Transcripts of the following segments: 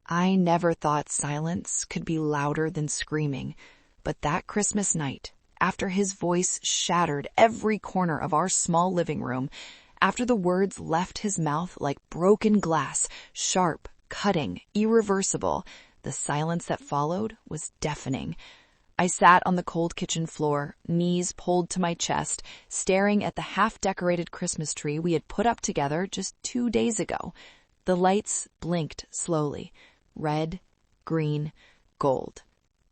I never thought silence could be louder than screaming, but that Christmas night, after his voice shattered every corner of our small living room, after the words left his mouth like broken glass, sharp, cutting, irreversible, the silence that followed was deafening. I sat on the cold kitchen floor, knees pulled to my chest, staring at the half-decorated Christmas tree we had put up together just 2 days ago. The lights blinked slowly. Red, green, gold.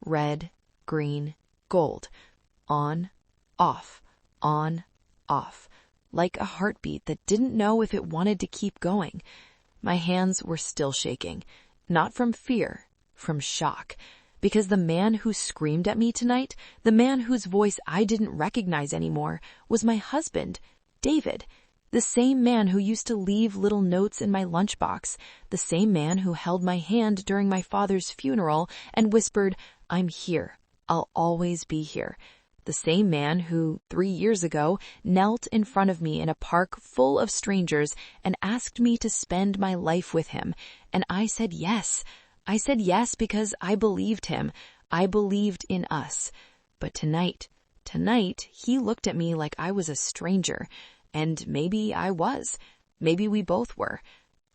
Red, green, gold. On, off, on, off. Like a heartbeat that didn't know if it wanted to keep going. My hands were still shaking. Not from fear, from shock. Because the man who screamed at me tonight, the man whose voice I didn't recognize anymore, was my husband, David. The same man who used to leave little notes in my lunchbox. The same man who held my hand during my father's funeral and whispered, "I'm here. I'll always be here." The same man who, 3 years ago, knelt in front of me in a park full of strangers and asked me to spend my life with him. And I said yes. I said yes because I believed him. I believed in us. But tonight, he looked at me like I was a stranger. And maybe I was. Maybe we both were.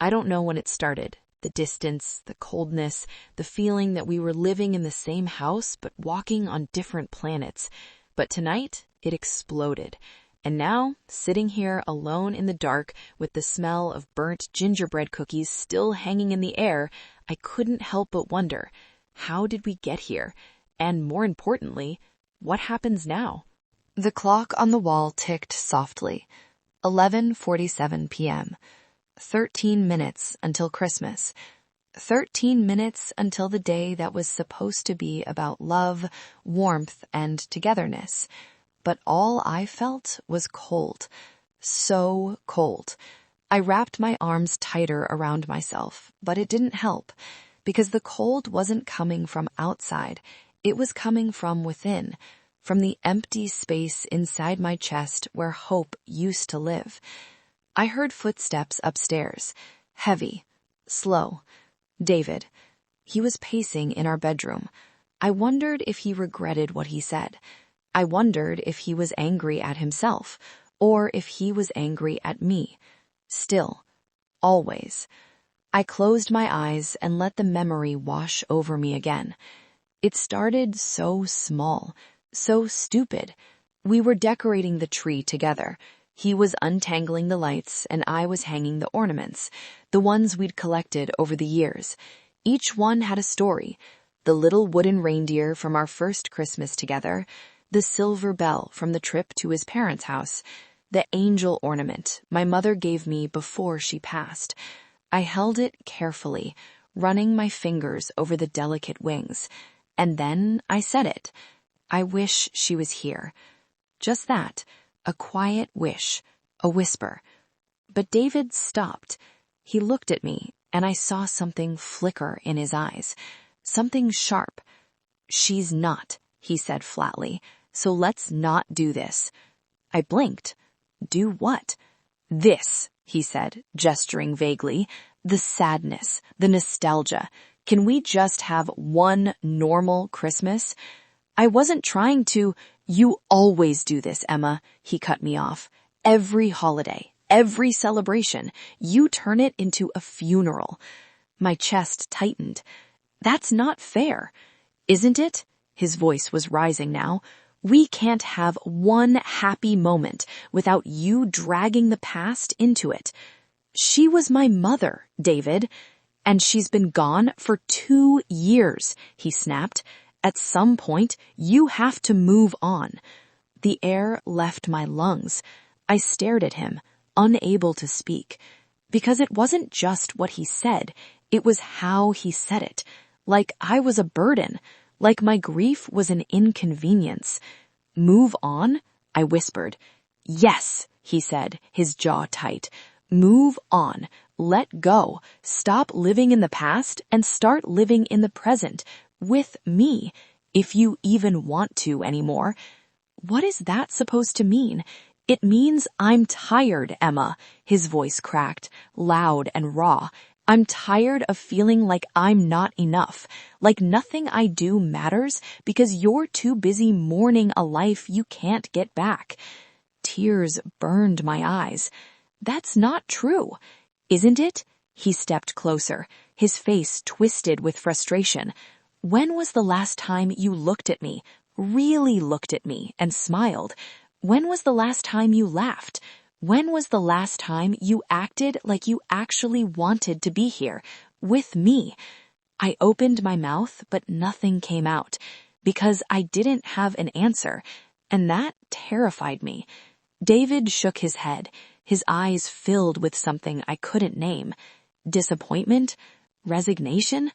I don't know when it started. The distance, the coldness, the feeling that we were living in the same house but walking on different planets. But tonight, it exploded. And now, sitting here alone in the dark with the smell of burnt gingerbread cookies still hanging in the air, I couldn't help but wonder, how did we get here? And more importantly, what happens now? The clock on the wall ticked softly. 11:47 p.m. 13 minutes until Christmas. 13 minutes until the day that was supposed to be about love, warmth, and togetherness. But all I felt was cold. So cold. I wrapped my arms tighter around myself, but it didn't help, because the cold wasn't coming from outside. It was coming from within, from the empty space inside my chest where hope used to live. I heard footsteps upstairs, heavy, slow. David. He was pacing in our bedroom. I wondered if he regretted what he said. I wondered if he was angry at himself, or if he was angry at me. Still, always. I closed my eyes and let the memory wash over me again. It started so small, so stupid. We were decorating the tree together. He was untangling the lights and I was hanging the ornaments, the ones we'd collected over the years. Each one had a story. The little wooden reindeer from our first Christmas together, the silver bell from the trip to his parents' house, the angel ornament my mother gave me before she passed. I held it carefully, running my fingers over the delicate wings. And then I said it. I wish she was here. Just that. A quiet wish, a whisper. But David stopped. He looked at me, and I saw something flicker in his eyes. Something sharp. "She's not," he said flatly, "so let's not do this." I blinked. Do what? "This," he said, gesturing vaguely. "The sadness, the nostalgia. Can we just have one normal Christmas?" I wasn't trying to. "You always do this, Emma," he cut me off. "Every holiday, every celebration, you turn it into a funeral." My chest tightened. "That's not fair." "Isn't it?" His voice was rising now. "We can't have one happy moment without you dragging the past into it." "She was my mother, David, and she's been gone for 2 years," he snapped. "At some point, you have to move on." The air left my lungs. I stared at him, unable to speak. Because it wasn't just what he said, it was how he said it. Like I was a burden, like my grief was an inconvenience. "Move on?" I whispered. "Yes," he said, his jaw tight. "Move on. Let go. Stop living in the past and start living in the present. With me, if you even want to anymore." What is that supposed to mean? "It means I'm tired, Emma," his voice cracked, loud and raw. I'm tired of feeling like I'm not enough, like nothing I do matters because you're too busy mourning a life you can't get back. Tears burned my eyes. That's not true, isn't it? He stepped closer, his face twisted with frustration. When was the last time you looked at me, really looked at me, and smiled? When was the last time you laughed? When was the last time you acted like you actually wanted to be here, with me? I opened my mouth, but nothing came out, because I didn't have an answer, and that terrified me. David shook his head, his eyes filled with something I couldn't name. Disappointment? Resignation?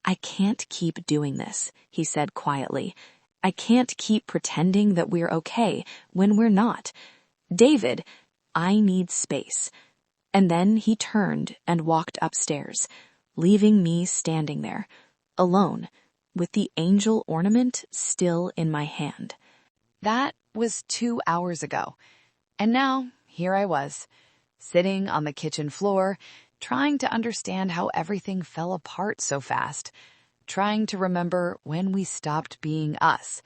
I can't keep doing this, he said quietly. I can't keep pretending that we're okay when we're not. David, I need space. And then he turned and walked upstairs, leaving me standing there, alone, with the angel ornament still in my hand. That was 2 hours ago. And now, here I was, sitting on the kitchen floor, trying to understand how everything fell apart so fast, trying to remember when we stopped being us.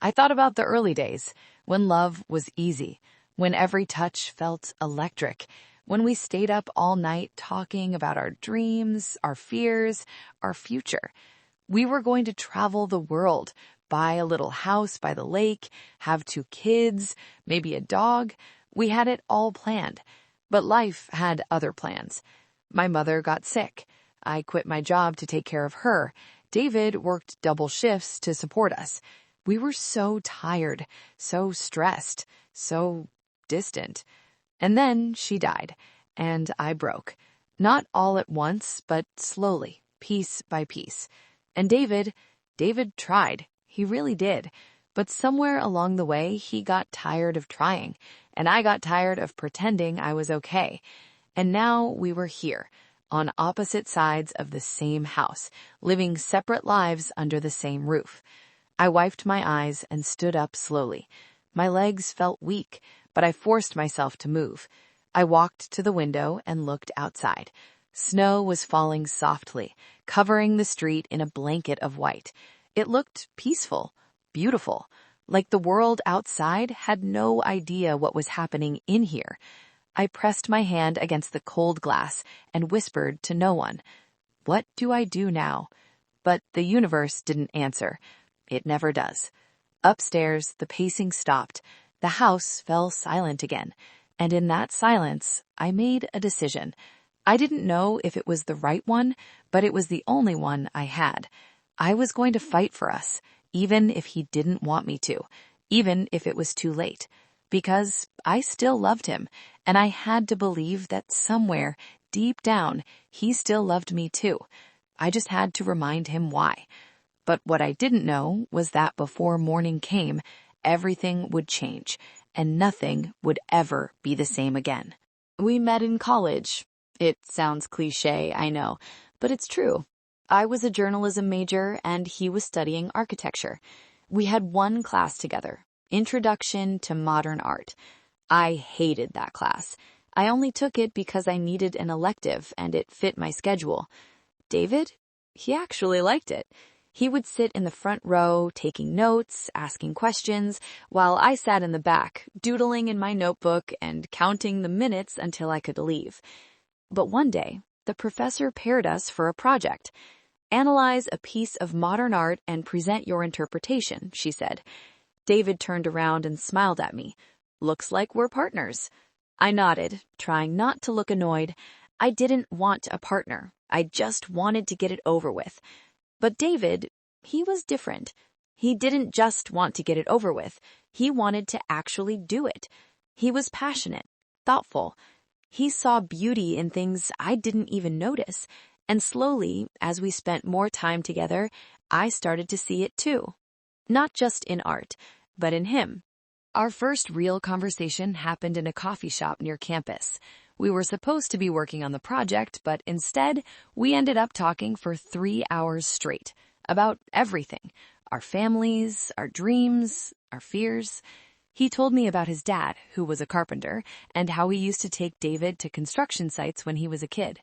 I thought about the early days, when love was easy, when every touch felt electric, when we stayed up all night talking about our dreams, our fears, our future. We were going to travel the world, buy a little house by the lake, have 2 kids, maybe a dog. We had it all planned. But life had other plans. My mother got sick. I quit my job to take care of her. David worked double shifts to support us. We were so tired, so stressed, so distant. And then she died, and I broke. Not all at once, but slowly, piece by piece. And David tried. He really did. But somewhere along the way, he got tired of trying, and I got tired of pretending I was okay. And now we were here, on opposite sides of the same house, living separate lives under the same roof. I wiped my eyes and stood up slowly. My legs felt weak, but I forced myself to move. I walked to the window and looked outside. Snow was falling softly, covering the street in a blanket of white. It looked peaceful, beautiful, like the world outside had no idea what was happening in here. I pressed my hand against the cold glass and whispered to no one. What do I do now? But the universe didn't answer. It never does. Upstairs, the pacing stopped. The house fell silent again. And in that silence, I made a decision. I didn't know if it was the right one, but it was the only one I had. I was going to fight for us, even if he didn't want me to, even if it was too late, because I still loved him, and I had to believe that somewhere, deep down, he still loved me too. I just had to remind him why. But what I didn't know was that before morning came, everything would change, and nothing would ever be the same again. We met in college. It sounds cliché, I know, but it's true. I was a journalism major and he was studying architecture. We had one class together, Introduction to Modern Art. I hated that class. I only took it because I needed an elective and it fit my schedule. David? He actually liked it. He would sit in the front row, taking notes, asking questions, while I sat in the back, doodling in my notebook and counting the minutes until I could leave. But one day, the professor paired us for a project. Analyze a piece of modern art and present your interpretation, she said. David turned around and smiled at me. Looks like we're partners. I nodded, trying not to look annoyed. I didn't want a partner. I just wanted to get it over with. But David, he was different. He didn't just want to get it over with. He wanted to actually do it. He was passionate, thoughtful. He saw beauty in things I didn't even notice. And slowly, as we spent more time together, I started to see it too. Not just in art, but in him. Our first real conversation happened in a coffee shop near campus. We were supposed to be working on the project, but instead, we ended up talking for 3 hours straight about everything. Our families, our dreams, our fears. He told me about his dad, who was a carpenter, and how he used to take David to construction sites when he was a kid.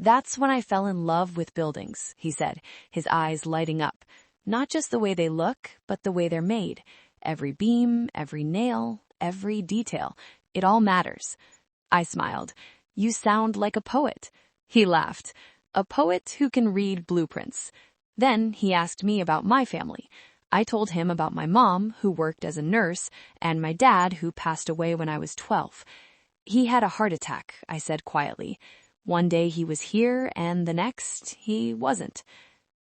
That's when I fell in love with buildings, he said, his eyes lighting up. Not just the way they look, but the way they're made. Every beam, every nail, every detail. It all matters. I smiled. You sound like a poet. He laughed. A poet who can read blueprints. Then he asked me about my family. I told him about my mom, who worked as a nurse, and my dad, who passed away when I was 12. He had a heart attack, I said quietly. One day he was here, and the next, he wasn't.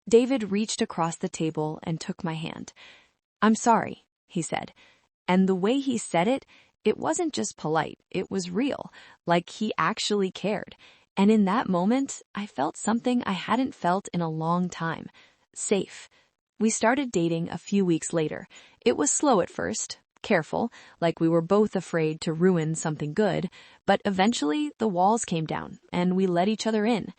David reached across the table and took my hand. I'm sorry, he said. And the way he said it, it wasn't just polite, it was real, like he actually cared. And in that moment, I felt something I hadn't felt in a long time. Safe. We started dating a few weeks later. It was slow at first, careful, like we were both afraid to ruin something good, but eventually the walls came down and we let each other in.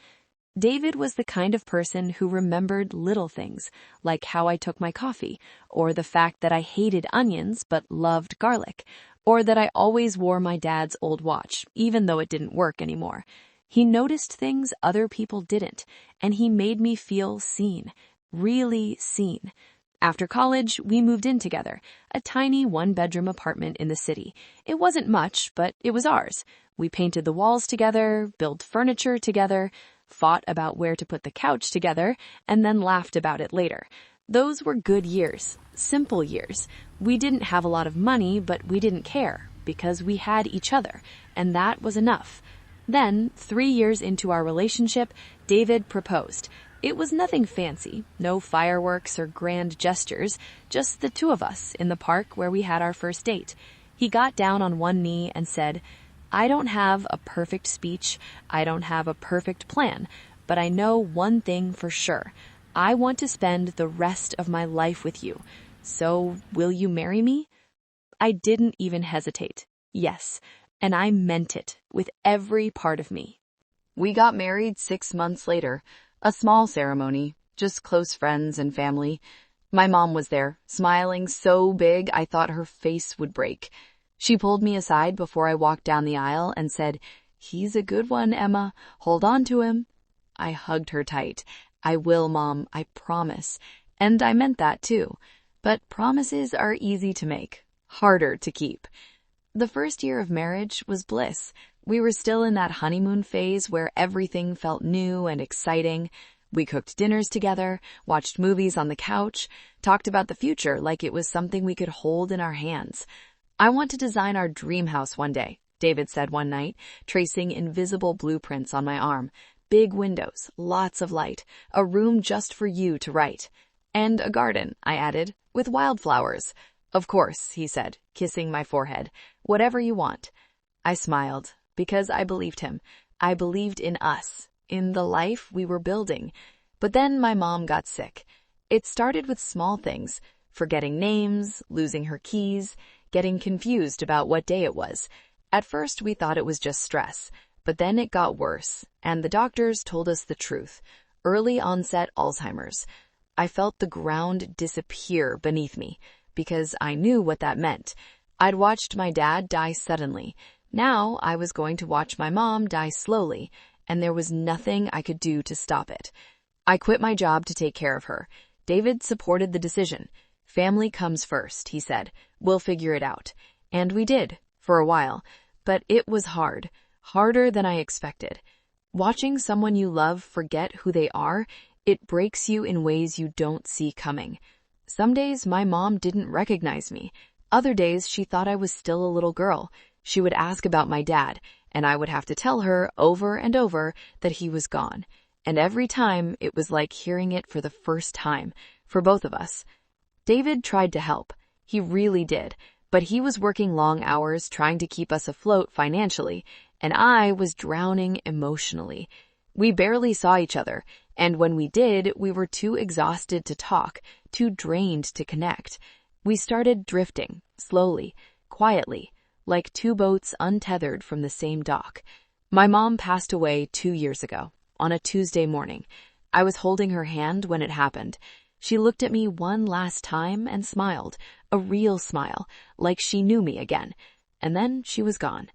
David was the kind of person who remembered little things, like how I took my coffee, or the fact that I hated onions but loved garlic, or that I always wore my dad's old watch, even though it didn't work anymore. He noticed things other people didn't, and he made me feel seen, really seen. After college, we moved in together, a tiny one-bedroom apartment in the city. It wasn't much, but it was ours. We painted the walls together, built furniture together, fought about where to put the couch together, and then laughed about it later. Those were good years, simple years. We didn't have a lot of money, but we didn't care, because we had each other, and that was enough. Then, 3 years into our relationship, David proposed. It was nothing fancy, no fireworks or grand gestures, just the two of us in the park where we had our first date. He got down on one knee and said, I don't have a perfect speech, I don't have a perfect plan, but I know one thing for sure. I want to spend the rest of my life with you. So, will you marry me? I didn't even hesitate. Yes, and I meant it with every part of me. We got married 6 months later. A small ceremony, just close friends and family. My mom was there, smiling so big I thought her face would break. She pulled me aside before I walked down the aisle and said, He's a good one, Emma. Hold on to him. I hugged her tight. I will, Mom, I promise. And I meant that too. But promises are easy to make, harder to keep. The first year of marriage was bliss. We were still in that honeymoon phase where everything felt new and exciting. We cooked dinners together, watched movies on the couch, talked about the future like it was something we could hold in our hands. I want to design our dream house one day, David said one night, tracing invisible blueprints on my arm. Big windows, lots of light, a room just for you to write. And a garden, I added, with wildflowers. Of course, he said, kissing my forehead. Whatever you want. I smiled, because I believed him. I believed in us, in the life we were building. But then my mom got sick. It started with small things, forgetting names, losing her keys, getting confused about what day it was. At first, we thought it was just stress, but then it got worse, and the doctors told us the truth. Early onset Alzheimer's. I felt the ground disappear beneath me, because I knew what that meant. I'd watched my dad die suddenly. Now I was going to watch my mom die slowly, and there was nothing I could do to stop it. I quit my job to take care of her. David supported the decision. Family comes first, he said. We'll figure it out. And we did, for a while. But it was hard. Harder than I expected. Watching someone you love forget who they are, it breaks you in ways you don't see coming. Some days my mom didn't recognize me. Other days she thought I was still a little girl. She would ask about my dad, and I would have to tell her over and over that he was gone. And every time it was like hearing it for the first time, for both of us. David tried to help. He really did. But he was working long hours trying to keep us afloat financially, and I was drowning emotionally. We barely saw each other, and when we did, we were too exhausted to talk, too drained to connect. We started drifting, slowly, quietly, like two boats untethered from the same dock. My mom passed away 2 years ago, on a Tuesday morning. I was holding her hand when it happened. She looked at me one last time and smiled, a real smile, like she knew me again. And then she was gone.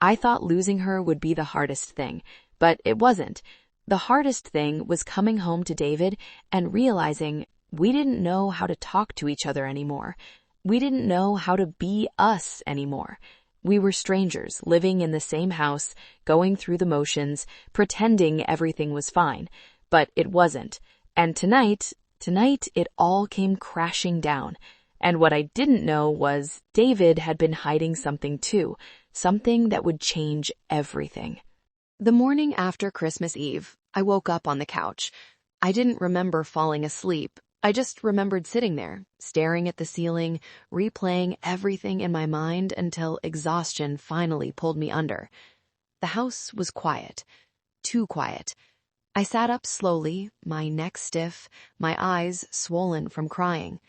I thought losing her would be the hardest thing, but it wasn't. The hardest thing was coming home to David and realizing we didn't know how to talk to each other anymore. We didn't know how to be us anymore. We were strangers living in the same house, going through the motions, pretending everything was fine. But it wasn't. And tonight it all came crashing down. And what I didn't know was David had been hiding something too, something that would change everything. The morning after Christmas Eve, I woke up on the couch. I didn't remember falling asleep. I just remembered sitting there, staring at the ceiling, replaying everything in my mind until exhaustion finally pulled me under. The house was quiet. Too quiet. I sat up slowly, my neck stiff, my eyes swollen from crying.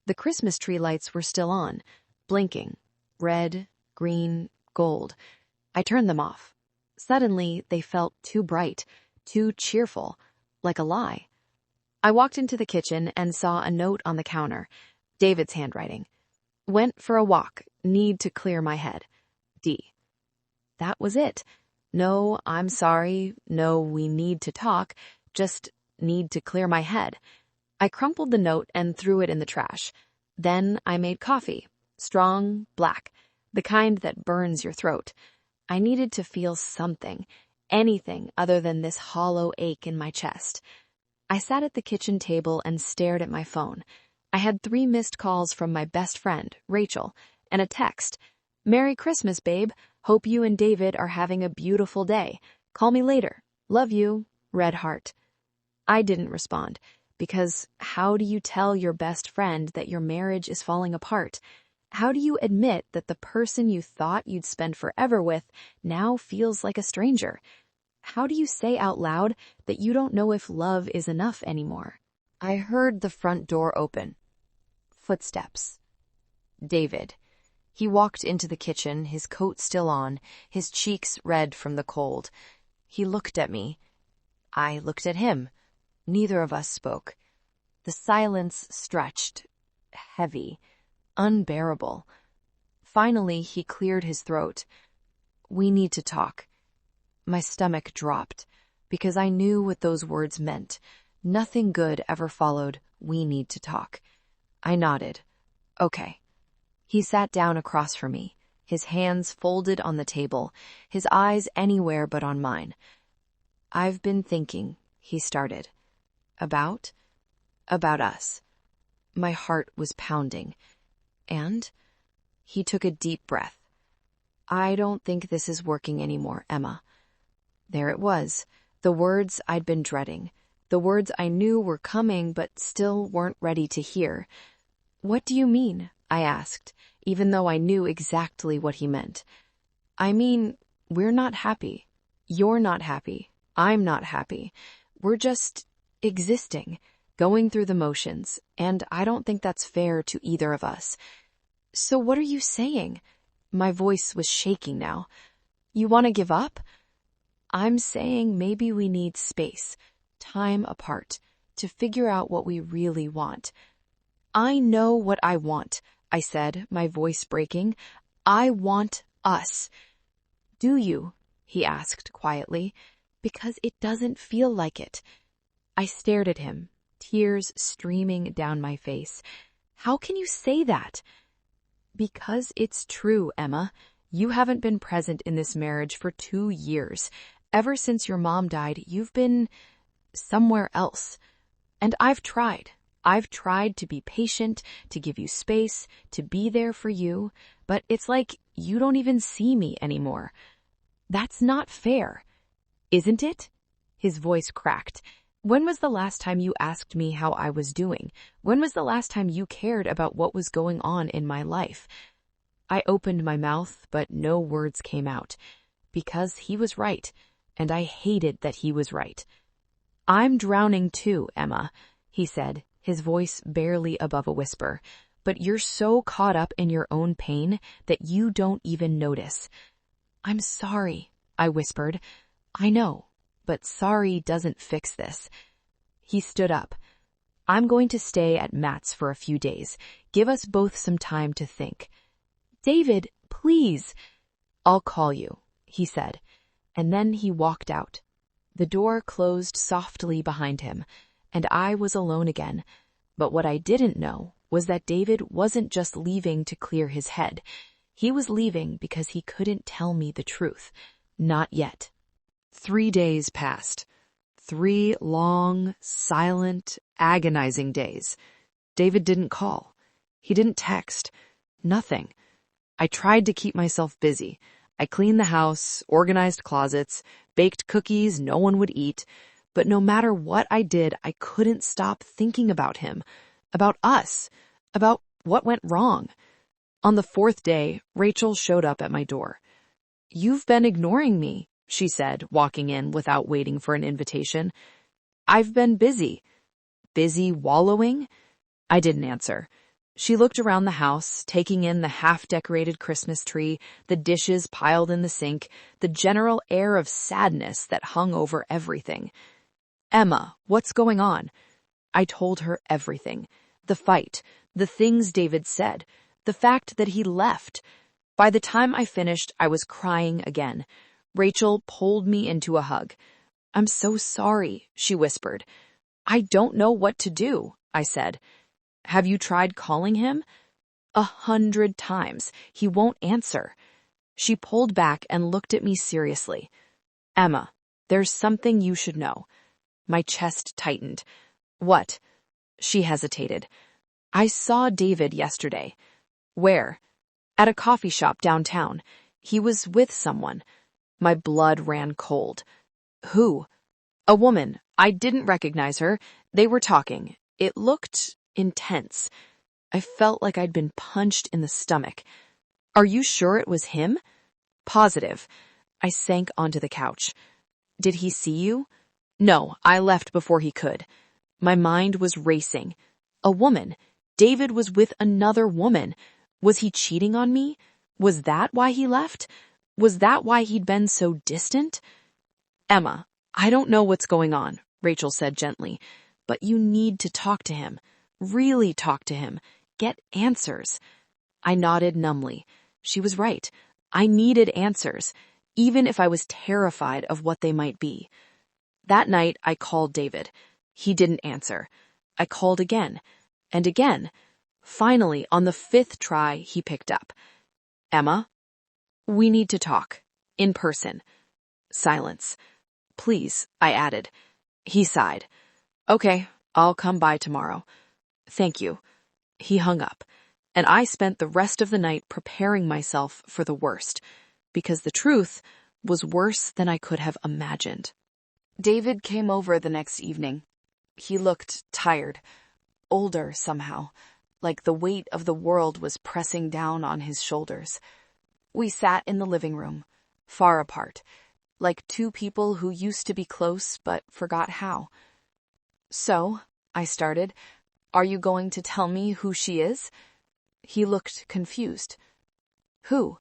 The Christmas tree lights were still on, blinking. Red, green, gold. I turned them off. Suddenly, they felt too bright, too cheerful, like a lie. I walked into the kitchen and saw a note on the counter, David's handwriting. Went for a walk, need to clear my head. D. That was it. No, I'm sorry, no, we need to talk, just need to clear my head. I crumpled the note and threw it in the trash. Then I made coffee, strong, black, the kind that burns your throat. I needed to feel something, anything other than this hollow ache in my chest. I sat at the kitchen table and stared at my phone. I had 3 missed calls from my best friend, Rachel, and a text. Merry Christmas, babe. Hope you and David are having a beautiful day. Call me later. Love you. Red heart. I didn't respond, because how do you tell your best friend that your marriage is falling apart? How do you admit that the person you thought you'd spend forever with now feels like a stranger? How do you say out loud that you don't know if love is enough anymore? I heard the front door open. Footsteps. David. He walked into the kitchen, his coat still on, his cheeks red from the cold. He looked at me. I looked at him. Neither of us spoke. The silence stretched, heavy, unbearable. Finally, he cleared his throat. We need to talk. My stomach dropped, because I knew what those words meant. Nothing good ever followed, we need to talk. I nodded. Okay. He sat down across from me, his hands folded on the table, his eyes anywhere but on mine. I've been thinking, he started. About us. My heart was pounding. And he took a deep breath. I don't think this is working anymore, Emma. There it was, the words I'd been dreading, the words I knew were coming but still weren't ready to hear. What do you mean? I asked, even though I knew exactly what he meant. I mean, we're not happy. You're not happy. I'm not happy. We're just existing, going through the motions, and I don't think that's fair to either of us. So what are you saying? My voice was shaking now. You want to give up? I'm saying maybe we need space, time apart, to figure out what we really want. I know what I want, I said, my voice breaking. I want us. Do you? He asked quietly. Because it doesn't feel like it. I stared at him, tears streaming down my face. How can you say that? Because it's true, Emma. You haven't been present in this marriage for 2 years. Ever since your mom died, you've been somewhere else. And I've tried. I've tried to be patient, to give you space, to be there for you, but it's like you don't even see me anymore. That's not fair. Isn't it? His voice cracked. When was the last time you asked me how I was doing? When was the last time you cared about what was going on in my life? I opened my mouth, but no words came out. Because he was right, and I hated that he was right. I'm drowning too, Emma, he said, his voice barely above a whisper. But you're so caught up in your own pain that you don't even notice. I'm sorry, I whispered. I know, but sorry doesn't fix this. He stood up. I'm going to stay at Matt's for a few days. Give us both some time to think. David, please. I'll call you, he said, and then he walked out. The door closed softly behind him, and I was alone again. But what I didn't know was that David wasn't just leaving to clear his head. He was leaving because he couldn't tell me the truth. Not yet. 3 days passed. 3 long, silent, agonizing days. David didn't call. He didn't text. Nothing. I tried to keep myself busy. I cleaned the house, organized closets, baked cookies no one would eat, but no matter what I did, I couldn't stop thinking about him, about us, about what went wrong. On the 4th day, Rachel showed up at my door. "You've been ignoring me," she said, walking in without waiting for an invitation. "I've been busy." Busy wallowing? I didn't answer. She looked around the house, taking in the half-decorated Christmas tree, the dishes piled in the sink, the general air of sadness that hung over everything. "Emma, what's going on?" I told her everything. The fight, the things David said, the fact that he left. By the time I finished, I was crying again. Rachel pulled me into a hug. "I'm so sorry," she whispered. "I don't know what to do," I said. "Have you tried calling him?" 100 times. He won't answer. She pulled back and looked at me seriously. "Emma, there's something you should know." My chest tightened. "What?" She hesitated. "I saw David yesterday." "Where?" "At a coffee shop downtown. He was with someone." My blood ran cold. "Who?" "A woman. I didn't recognize her. They were talking. It looked intense." I felt like I'd been punched in the stomach. "Are you sure it was him?" "Positive." I sank onto the couch. "Did he see you?" "No, I left before he could." My mind was racing. A woman. David was with another woman. Was he cheating on me? Was that why he left? Was that why he'd been so distant? "Emma, I don't know what's going on," Rachel said gently, "but you need to talk to him. Really talk to him. Get answers." I nodded numbly. She was right. I needed answers, even if I was terrified of what they might be. That night, I called David. He didn't answer. I called again, and again. Finally, on the 5th try, he picked up. "Emma, we need to talk. In person." Silence. "Please," I added. He sighed. "Okay, I'll come by tomorrow." "Thank you." He hung up, and I spent the rest of the night preparing myself for the worst, because the truth was worse than I could have imagined. David came over the next evening. He looked tired, older somehow, like the weight of the world was pressing down on his shoulders. We sat in the living room, far apart, like 2 people who used to be close but forgot how. "So," I started, "are you going to tell me who she is?" He looked confused. "Who?"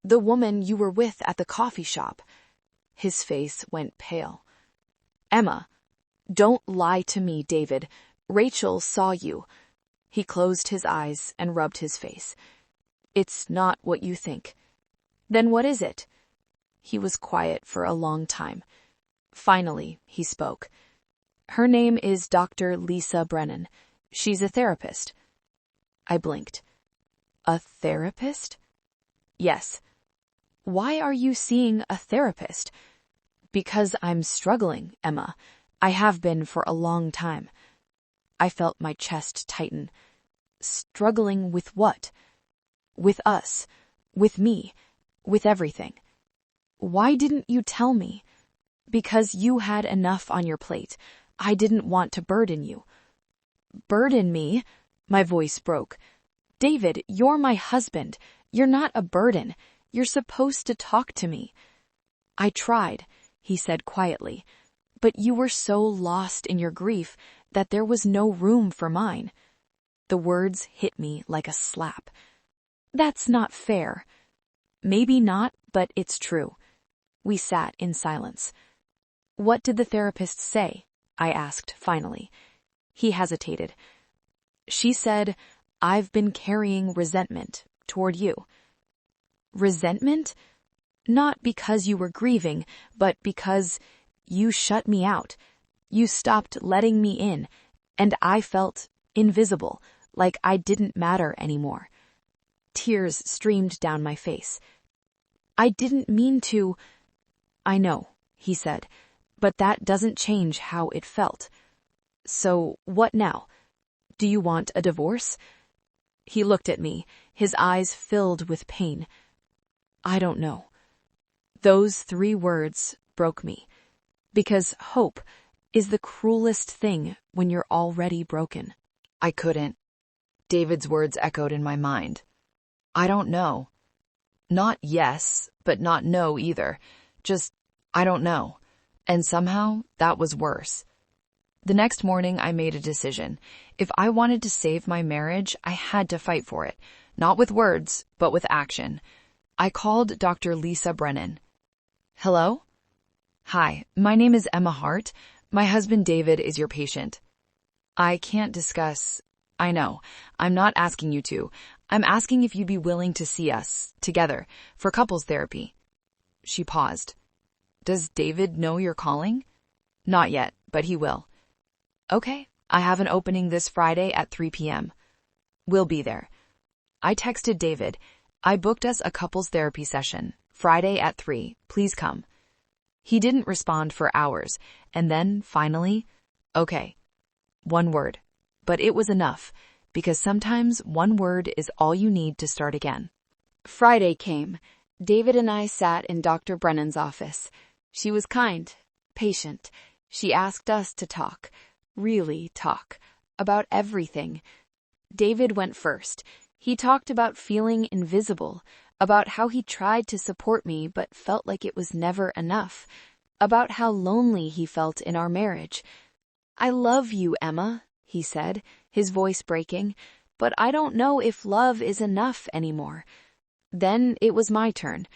"The woman you were with at the coffee shop." His face went pale. "Emma, don't lie to me, David. Rachel saw you." He closed his eyes and rubbed his face. "It's not what you think." "Then what is it?" He was quiet for a long time. Finally, he spoke. "Her name is Dr. Lisa Brennan. She's a therapist." I blinked. "A therapist?" "Yes." "Why are you seeing a therapist?" "Because I'm struggling, Emma. I have been for a long time." I felt my chest tighten. Struggling with what? With us. With me. With everything. "Why didn't you tell me?" "Because you had enough on your plate. I didn't want to burden you." "Burden me?" My voice broke. "David, you're my husband. You're not a burden. You're supposed to talk to me." "I tried," he said quietly, "but you were so lost in your grief that there was no room for mine." The words hit me like a slap. "That's not fair." "Maybe not, but it's true." We sat in silence. "What did the therapist say?" I asked finally. He hesitated. "She said, I've been carrying resentment toward you." "Resentment?" "Not because you were grieving, but because You shut me out. You stopped letting me in, and I felt invisible, like I didn't matter anymore. Tears streamed down my face. I didn't mean to. I know, he said, but that doesn't change how it felt. So what now? Do you want a divorce? He looked at me, his eyes filled with pain. I don't know. Those 3 words broke me, because hope is the cruelest thing when you're already broken. I couldn't. David's words echoed in my mind. I don't know. Not yes, but not no either. Just, I don't know. And somehow, that was worse. The next morning, I made a decision. If I wanted to save my marriage, I had to fight for it. Not with words, but with action. I called Dr. Lisa Brennan. Hello? Hi, my name is Emma Hart. My husband David is your patient. I can't discuss. I know. I'm not asking you to. I'm asking if you'd be willing to see us, together, for couples therapy. She paused. Does David know you're calling? Not yet, but he will. Okay, I have an opening this Friday at 3 p.m. We'll be there. I texted David. I booked us a couples therapy session, Friday at 3. Please come. He didn't respond for hours, and then, finally, okay. 1 word. But it was enough, because sometimes 1 word is all you need to start again. Friday came. David and I sat in Dr. Brennan's office. She was kind, patient. She asked us to talk, really talk, about everything. David went first. He talked about feeling invisible, about how he tried to support me but felt like it was never enough, about how lonely he felt in our marriage. I love you, Emma, he said, his voice breaking, but I don't know if love is enough anymore. Then it was my turn.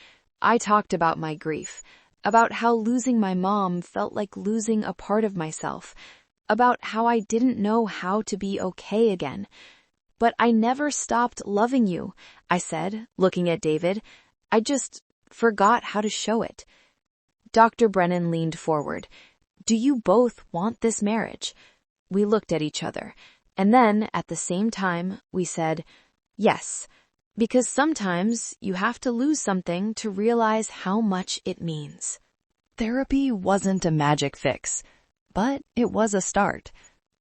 I talked about my grief, about how losing my mom felt like losing a part of myself, about how I didn't know how to be okay again. But I never stopped loving you, I said, looking at David. I just forgot how to show it. Dr. Brennan leaned forward. Do you both want this marriage? We looked at each other, and then, at the same time, we said, yes, because sometimes you have to lose something to realize how much it means. Therapy wasn't a magic fix, but it was a start.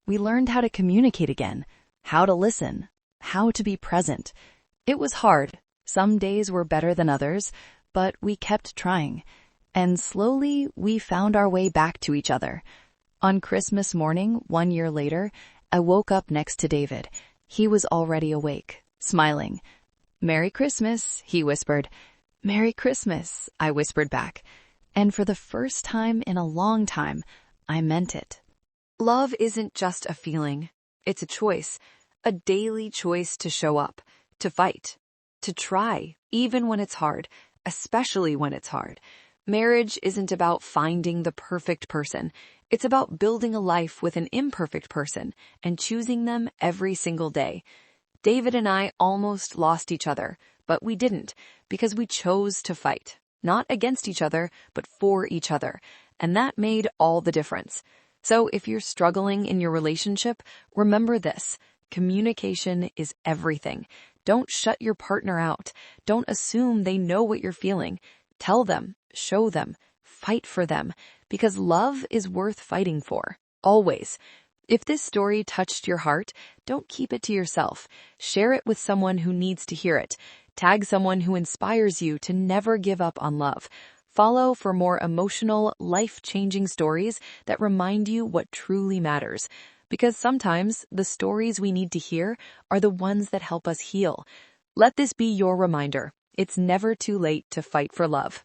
We learned how to communicate again, how to listen, how to be present. It was hard. Some days were better than others, but we kept trying. And slowly, we found our way back to each other. On Christmas morning, 1 year later, I woke up next to David. He was already awake, smiling. Merry Christmas, he whispered. Merry Christmas, I whispered back. And for the first time in a long time, I meant it. Love isn't just a feeling. It's a choice. A daily choice to show up, to fight, to try, even when it's hard, especially when it's hard. Marriage isn't about finding the perfect person. It's about building a life with an imperfect person and choosing them every single day. David and I almost lost each other, but we didn't because we chose to fight, not against each other, but for each other. And that made all the difference. So if you're struggling in your relationship, remember this. Communication is everything. Don't shut your partner out. Don't assume they know what you're feeling. Tell them, show them, fight for them, because love is worth fighting for, always. If this story touched your heart, don't keep it to yourself. Share it with someone who needs to hear it. Tag someone who inspires you to never give up on love. Follow for more emotional, life-changing stories that remind you what truly matters. Because sometimes the stories we need to hear are the ones that help us heal. Let this be your reminder. It's never too late to fight for love.